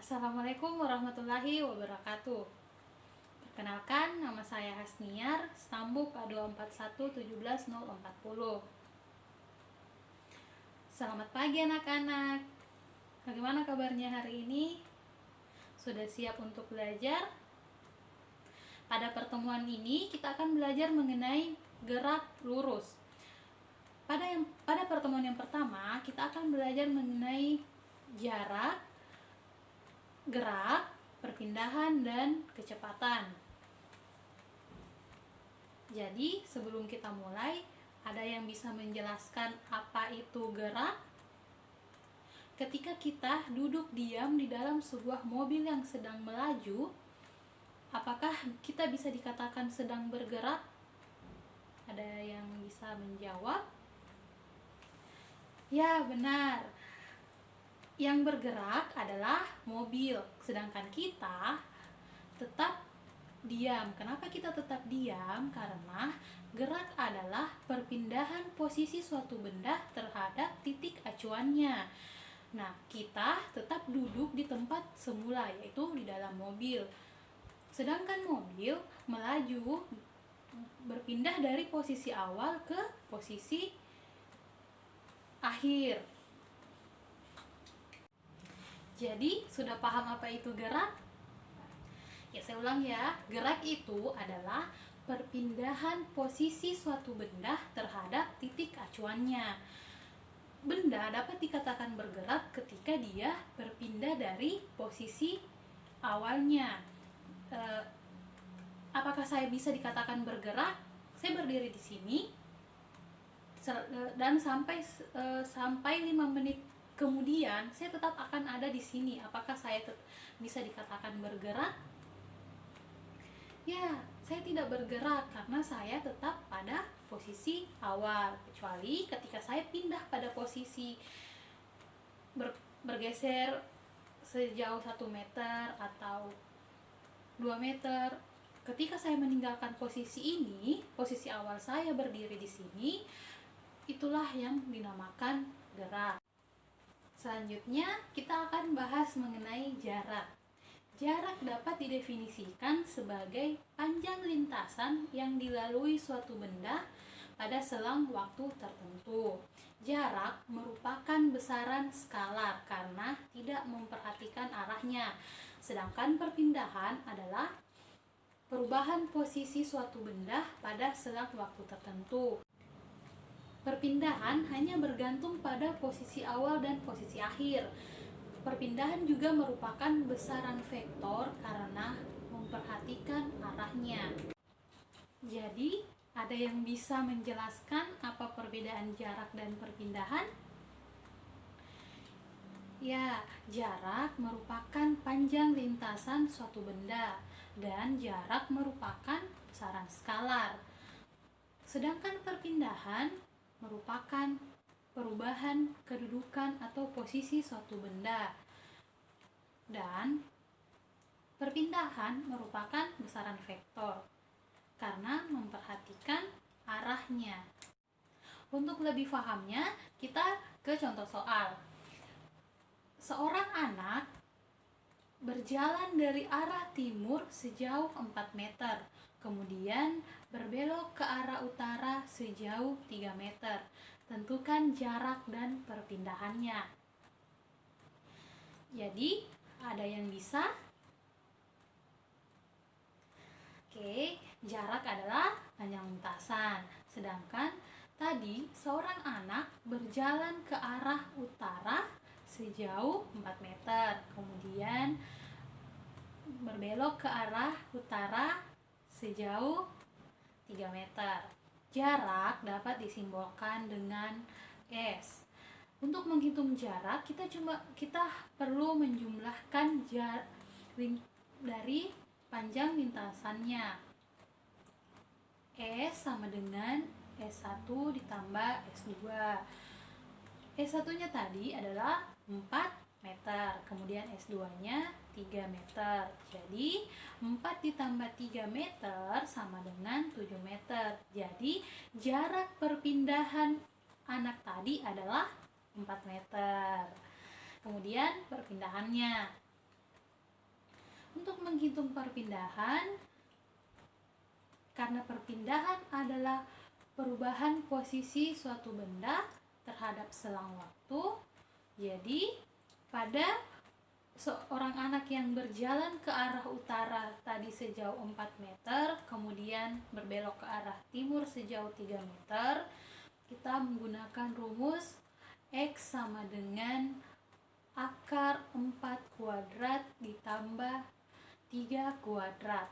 Assalamualaikum warahmatullahi wabarakatuh. Perkenalkan, nama saya Hasniar, stambuk A241170440. Selamat pagi anak-anak. Bagaimana kabarnya hari ini? Sudah siap untuk belajar? Pada pertemuan ini kita akan belajar mengenai gerak lurus. Pada pertemuan yang pertama, kita akan belajar mengenai jarak, gerak, perpindahan, dan kecepatan. Jadi, sebelum kita mulai, ada yang bisa menjelaskan apa itu gerak? Ketika kita duduk diam di dalam sebuah mobil yang sedang melaju, apakah kita bisa dikatakan sedang bergerak? Ada yang bisa menjawab? Ya, benar. Yang bergerak adalah mobil, sedangkan kita tetap diam. Kenapa kita tetap diam? Karena gerak adalah perpindahan posisi suatu benda terhadap titik acuannya. Nah, kita tetap duduk di tempat semula, yaitu di dalam mobil. Sedangkan mobil melaju, berpindah dari posisi awal ke posisi akhir. Jadi, sudah paham apa itu gerak? Ya, saya ulang ya. Gerak itu adalah perpindahan posisi suatu benda terhadap titik acuannya. Benda dapat dikatakan bergerak ketika dia berpindah dari posisi awalnya. Apakah saya bisa dikatakan bergerak? Saya berdiri di sini dan sampai 5 menit kemudian saya tetap akan ada di sini. Apakah saya bisa dikatakan bergerak? Ya, saya tidak bergerak karena saya tetap pada posisi awal, kecuali ketika saya pindah pada posisi bergeser sejauh 1 meter atau 2 meter. Ketika saya meninggalkan posisi ini, posisi awal saya berdiri di sini, itulah yang dinamakan gerak. Selanjutnya, kita akan bahas mengenai jarak. Jarak dapat didefinisikan sebagai panjang lintasan yang dilalui suatu benda pada selang waktu tertentu. Jarak merupakan besaran skalar karena tidak memperhatikan arahnya, sedangkan perpindahan adalah perubahan posisi suatu benda pada selang waktu tertentu. Perpindahan hanya bergantung pada posisi awal dan posisi akhir. Perpindahan juga merupakan besaran vektor karena memperhatikan arahnya. Jadi, ada yang bisa menjelaskan apa perbedaan jarak dan perpindahan? Ya, jarak merupakan panjang lintasan suatu benda dan jarak merupakan besaran skalar. Sedangkan perpindahan merupakan perubahan kedudukan atau posisi suatu benda. Dan perpindahan merupakan besaran vektor karena memperhatikan arahnya. Untuk lebih pahamnya, kita ke contoh soal. Seorang anak berjalan dari arah timur sejauh 4 meter, kemudian berbelok ke arah utara sejauh 3 meter. Tentukan jarak dan perpindahannya. Jadi, ada yang bisa? Oke, jarak adalah panjang lintasan. Sedangkan tadi seorang anak berjalan ke arah utara sejauh 4 meter, kemudian berbelok ke arah utara sejauh 3 meter. Jarak dapat disimbolkan dengan S. Untuk menghitung jarak, kita perlu menjumlahkan dari panjang lintasannya. S sama dengan S1 ditambah S2. S1-nya tadi adalah 4 meter, kemudian S2-nya 3 meter. Jadi 4 ditambah 3 meter sama dengan 7 meter. Jadi jarak perpindahan anak tadi adalah 4 meter. Kemudian perpindahannya. Untuk menghitung perpindahan, karena perpindahan adalah perubahan posisi suatu benda terhadap selang waktu, jadi pada seorang anak yang berjalan ke arah utara tadi sejauh 4 meter, kemudian berbelok ke arah timur sejauh 3 meter, kita menggunakan rumus X sama dengan akar 4 kuadrat ditambah 3 kuadrat.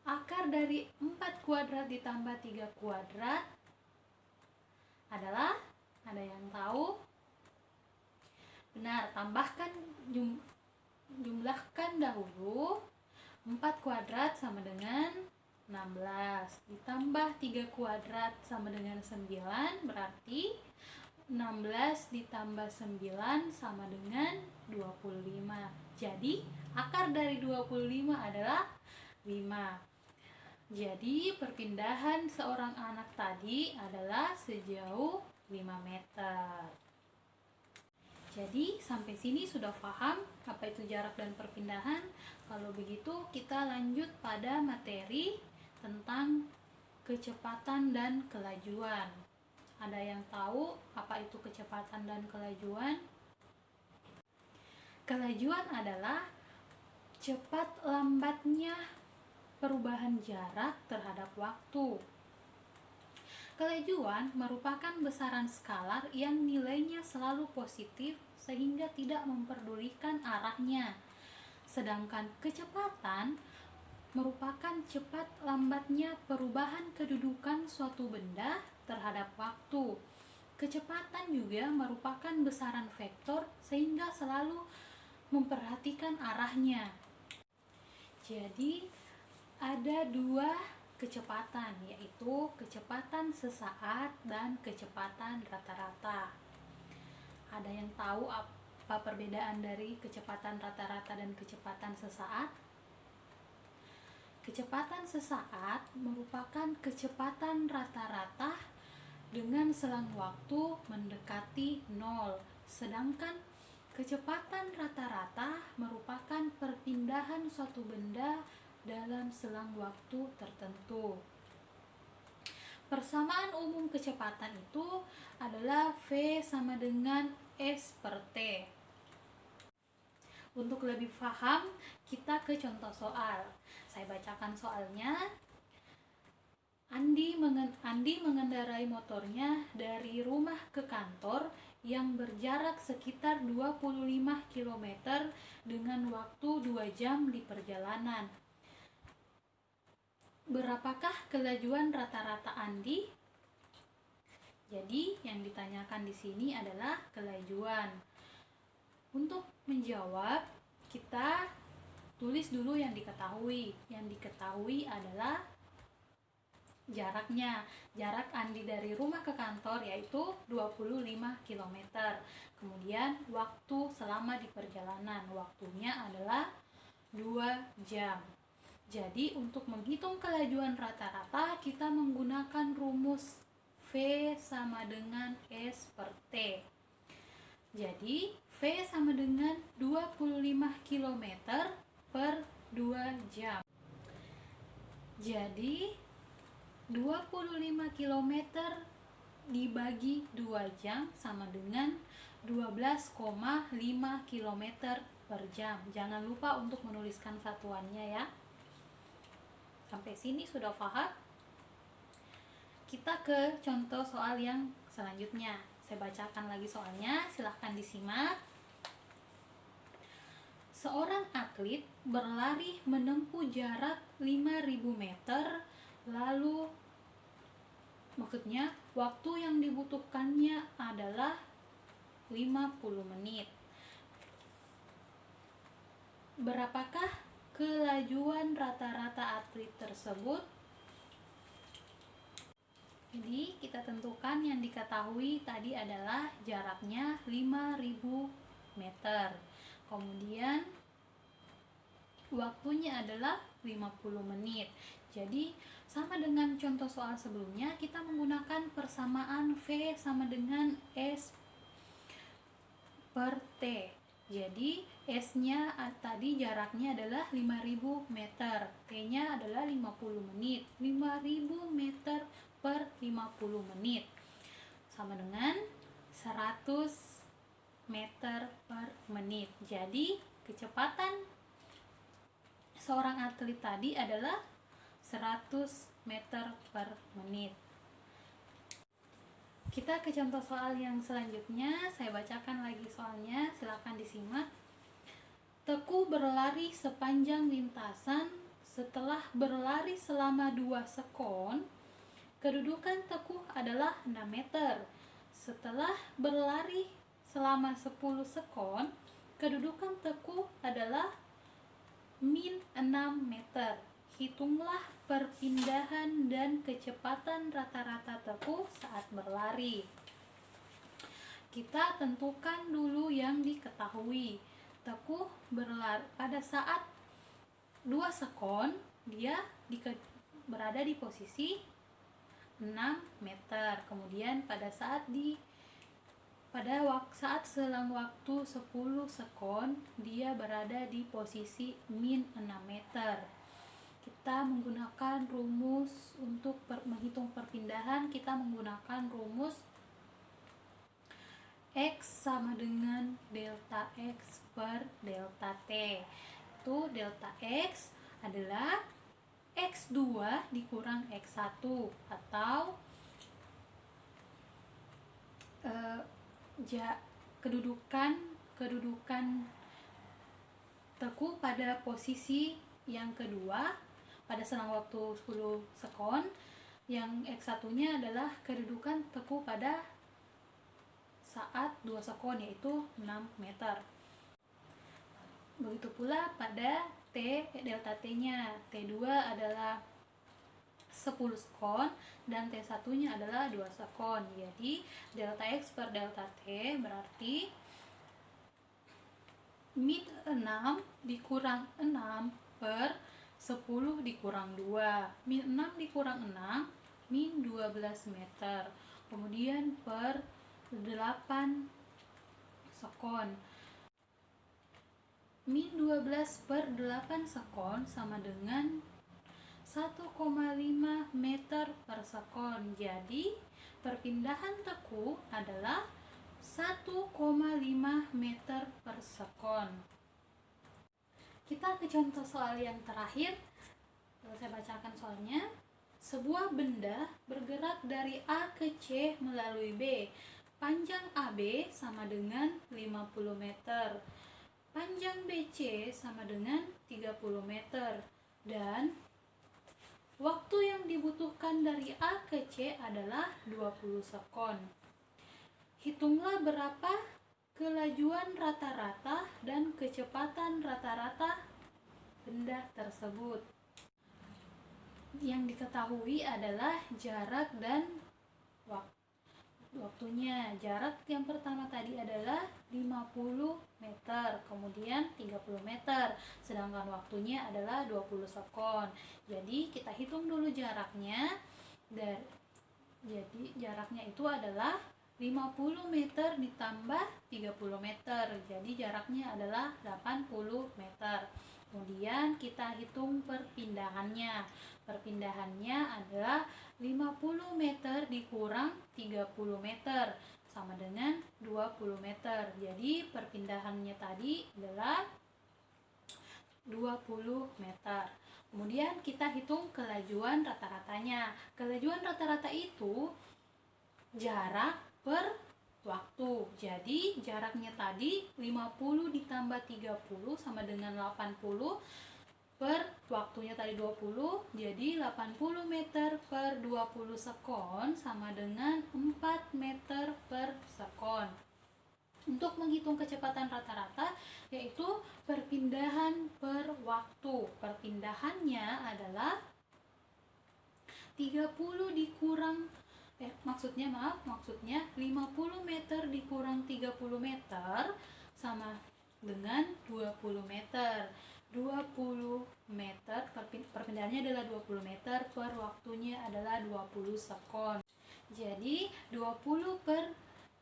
Akar dari 4 kuadrat ditambah 3 kuadrat adalah, ada yang tahu? Benar, jumlahkan dahulu. 4 kuadrat sama dengan 16 ditambah 3 kuadrat sama dengan 9, berarti 16 ditambah 9 sama dengan 25. Jadi akar dari 25 adalah 5. Jadi perpindahan seorang anak tadi adalah sejauh 5 meter. Jadi sampai sini sudah paham apa itu jarak dan perpindahan? Kalau begitu kita lanjut pada materi tentang kecepatan dan kelajuan. Ada yang tahu apa itu kecepatan dan kelajuan? Kelajuan adalah cepat lambatnya perubahan jarak terhadap waktu. Kelajuan merupakan besaran skalar yang nilainya selalu positif sehingga tidak memperdulikan arahnya. Sedangkan kecepatan merupakan cepat lambatnya perubahan kedudukan suatu benda terhadap waktu. Kecepatan juga merupakan besaran vektor sehingga selalu memperhatikan arahnya. Jadi ada dua kecepatan, yaitu kecepatan sesaat dan kecepatan rata-rata. Ada yang tahu apa perbedaan dari kecepatan rata-rata dan kecepatan sesaat? Kecepatan sesaat merupakan kecepatan rata-rata dengan selang waktu mendekati 0, sedangkan kecepatan rata-rata merupakan perpindahan suatu benda dalam selang waktu tertentu. Persamaan umum kecepatan itu adalah V sama dengan S per T. Untuk lebih paham, kita ke contoh soal. Saya bacakan soalnya. Andi mengendarai motornya dari rumah ke kantor yang berjarak sekitar 25 km dengan waktu 2 jam di perjalanan. Berapakah kelajuan rata-rata Andi? Jadi yang ditanyakan di sini adalah kelajuan. Untuk menjawab, kita tulis dulu yang diketahui. Yang diketahui adalah jaraknya. Jarak Andi dari rumah ke kantor yaitu 25 km. Kemudian waktu selama di perjalanan, waktunya adalah 2 jam. Jadi untuk menghitung kelajuan rata-rata kita menggunakan rumus V sama dengan S per T. Jadi V sama dengan 25 km per 2 jam. Jadi 25 km dibagi 2 jam sama dengan 12,5 km per jam. Jangan lupa untuk menuliskan satuannya ya. Sampai sini sudah paham? Kita ke contoh soal yang selanjutnya. Saya bacakan lagi soalnya, silahkan disimak. Seorang atlet berlari menempuh jarak 5.000 meter, lalu maksudnya waktu yang dibutuhkannya adalah 50 menit. Berapakah kelajuan rata-rata atlet tersebut? Jadi kita tentukan yang diketahui tadi adalah jaraknya 5.000 meter. Kemudian waktunya adalah 50 menit. Jadi sama dengan contoh soal sebelumnya, kita menggunakan persamaan V sama dengan S per T. Jadi S-nya tadi jaraknya adalah 5000 meter, T-nya adalah 50 menit. 5000 meter per 50 menit sama dengan 100 meter per menit. Jadi kecepatan seorang atlet tadi adalah 100 meter per menit. Kita ke contoh soal yang selanjutnya. Saya bacakan lagi soalnya, silakan disimak. Teguh berlari sepanjang lintasan. Setelah berlari selama 2 sekon, kedudukan Teguh adalah 6 meter. Setelah berlari selama 10 sekon, kedudukan Teguh adalah min 6 meter. Hitunglah perpindahan dan kecepatan rata-rata Teguh saat berlari. Kita tentukan dulu yang diketahui. Teguh berlari pada saat 2 sekon, dia berada di posisi 6 meter. Kemudian pada saat selang waktu 10 sekon, dia berada di posisi min 6 meter. Kita menggunakan rumus untuk menghitung perpindahan. Kita menggunakan rumus X sama dengan delta X per delta T. Itu delta X adalah X2 dikurang X1, atau kedudukan Teguh pada posisi yang kedua pada selang waktu 10 sekon. Yang X1-nya adalah kedudukan Teguh pada saat 2 sekon, yaitu 6 meter. Begitu pula pada delta T-nya. T2 adalah 10 sekon dan T1-nya adalah 2 sekon. Jadi delta X per delta T berarti min 6 dikurang 6 per 10 dikurang 2. Min 6 dikurang 6, min 12 meter. Kemudian per 8 sekon. Min 12 per 8 sekon sama dengan 1,5 meter per sekon. Jadi perpindahan Teguh adalah 1,5 meter per sekon. Kita ke contoh soal yang terakhir. Saya bacakan soalnya. Sebuah benda bergerak dari A ke C melalui B. Panjang AB sama dengan 50 meter. Panjang BC sama dengan 30 meter. Dan waktu yang dibutuhkan dari A ke C adalah 20 sekon. Hitunglah berapa kelajuan rata-rata dan kecepatan rata-rata benda tersebut. Yang diketahui adalah jarak dan waktunya. Jarak yang pertama tadi adalah 50 meter, kemudian 30 meter, sedangkan waktunya adalah 20 sekon. Jadi kita hitung dulu jaraknya. Jadi jaraknya itu adalah 50 meter ditambah 30 meter. Jadi jaraknya adalah 80 meter. Kemudian kita hitung perpindahannya. Perpindahannya adalah 50 meter dikurang 30 meter sama dengan 20 meter. Jadi perpindahannya tadi adalah 20 meter. Kemudian kita hitung kelajuan rata-ratanya. Kelajuan rata-rata itu jarak per waktu. Jadi jaraknya tadi 50 ditambah 30 sama dengan 80 per waktunya tadi 20. Jadi 80 meter per 20 sekon sama dengan 4 meter per sekon. Untuk menghitung kecepatan rata-rata, yaitu perpindahan per waktu. Perpindahannya adalah 30 dikurang maksudnya 50 meter dikurang 30 meter sama dengan 20 meter. 20 meter perpindahannya adalah 20 meter per waktunya adalah 20 sekon. Jadi 20 per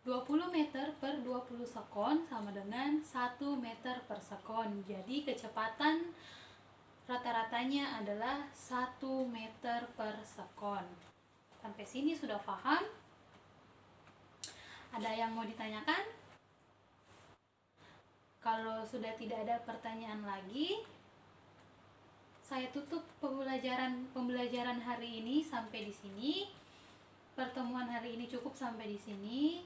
20 meter per 20 sekon sama dengan 1 meter per sekon. Jadi kecepatan rata-ratanya adalah 1 meter per sekon. Sampai sini sudah paham? Ada yang mau ditanyakan? Kalau sudah tidak ada pertanyaan lagi, saya tutup pembelajaran hari ini sampai di sini. Pertemuan hari ini cukup sampai di sini.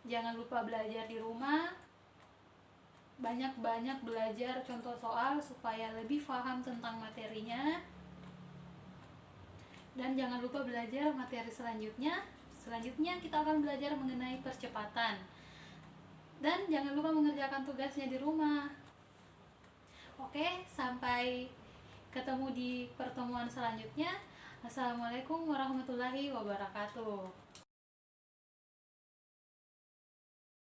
Jangan lupa belajar di rumah, banyak-banyak belajar contoh soal supaya lebih paham tentang materinya. Dan jangan lupa belajar materi selanjutnya. Selanjutnya kita akan belajar mengenai percepatan. Dan jangan lupa mengerjakan tugasnya di rumah. Oke, sampai ketemu di pertemuan selanjutnya. Assalamualaikum warahmatullahi wabarakatuh.